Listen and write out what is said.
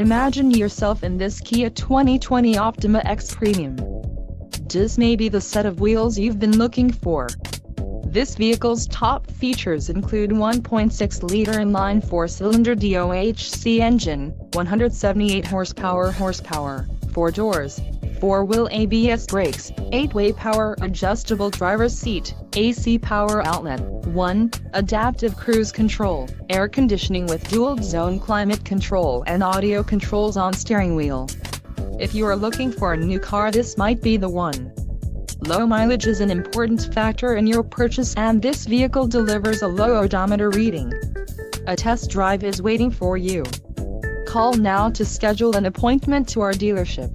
Imagine yourself in this Kia 2020 Optima EX Premium. This may be the set of wheels you've been looking for. This vehicle's top features include 1.6-liter inline 4-cylinder DOHC engine, 178 horsepower, 4 doors, 4-wheel ABS brakes, 8-way power adjustable driver's seat, AC power outlet, 1, adaptive cruise control, air conditioning with dual-zone climate control and audio controls on steering wheel. If you are looking for a new car, this might be the one. Low mileage is an important factor in your purchase, and this vehicle delivers a low odometer reading. A test drive is waiting for you. Call now to schedule an appointment to our dealership.